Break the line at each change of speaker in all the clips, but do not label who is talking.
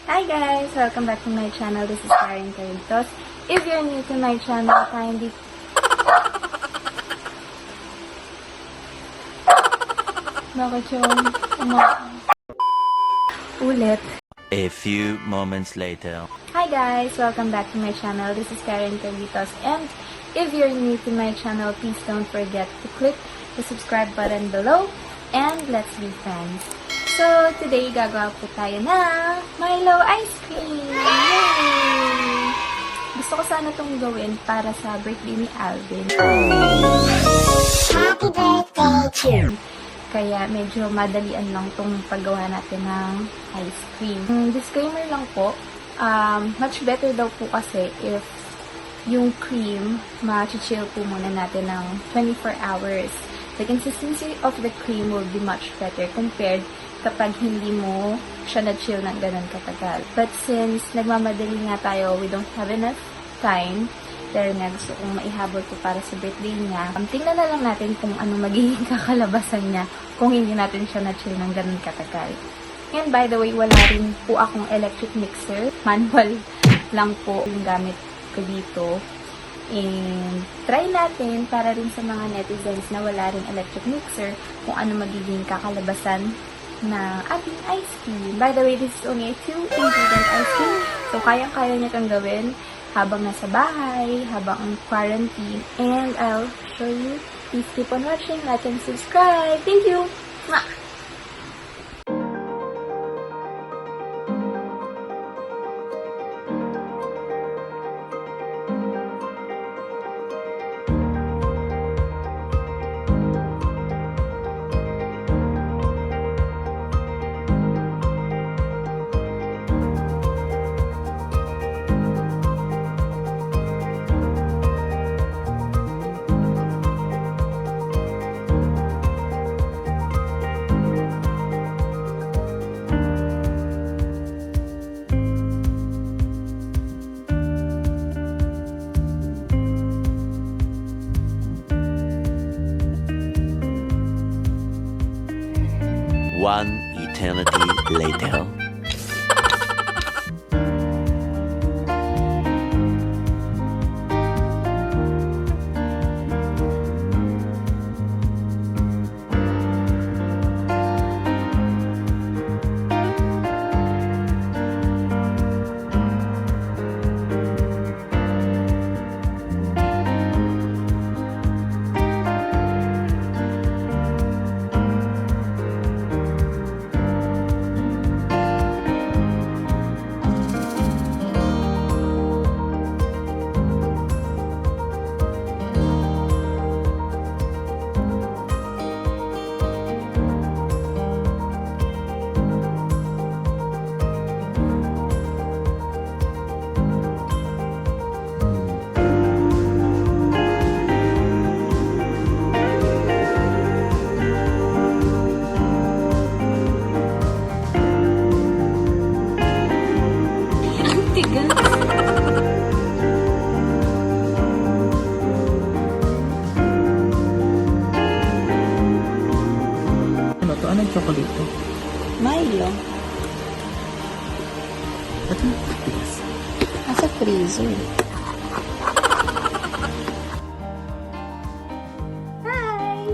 Hi guys! Welcome back to my channel. This is Caritos. If you're new to my channel, kindly... Bakit yun? Ulit.
A few moments later.
Hi guys! Welcome back to my channel. This is Caritos. And if you're new to my channel, please don't forget to click the subscribe button below. And let's be friends. So, today, gagawa po tayo ng Milo Ice Cream! Yay! Gusto ko sana itong gawin para sa birthday ni Alvin.
Happy birthday to!
Kaya medyo madalian lang itong paggawa natin ng ice cream. Disclaimer lang po, much better daw po kasi if yung cream, ma-chill po muna natin ng 24 hours. The consistency of the cream will be much better compared kapag hindi mo siya na-chill ng ganun katagal. But since nagmamadali nga tayo, we don't have enough time, dahil nga gusto kong maihabol ko para sa birthday niya, tingnan na lang natin kung ano magiging kakalabasan niya kung hindi natin siya na-chill ng ganun katagal. And by the way, wala rin po akong electric mixer. Manual lang po yung gamit ko dito. And try natin para rin sa mga netizens na wala rin electric mixer kung ano magiging kakalabasan na ating ice cream. By the way, this is only a 2-ingredient ice cream. So, kayang-kaya niya kang gawin habang nasa bahay, habang ang quarantine. And I'll show you. Please keep on watching, like, and subscribe. Thank you! Mwah!
One eternity later.
Ano to? Anong chocolate to?
Milo.
Ba't yung tigas?
Nasa freezer. Hi!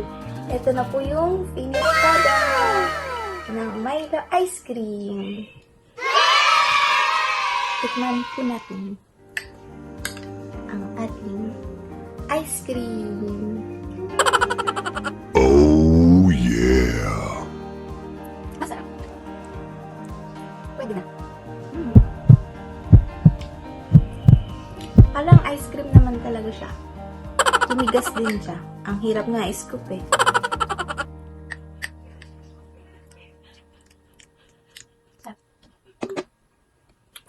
Ito na po yung finished product ng Milo Ice Cream. Tikman po natin ang ating ice cream.
Oh yeah!
Masarap. Pwede na. Parang ice cream naman talaga siya. Tumigas din siya. Ang hirap nga i-scoop eh.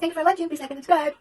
Thanks for watching. Please like and subscribe.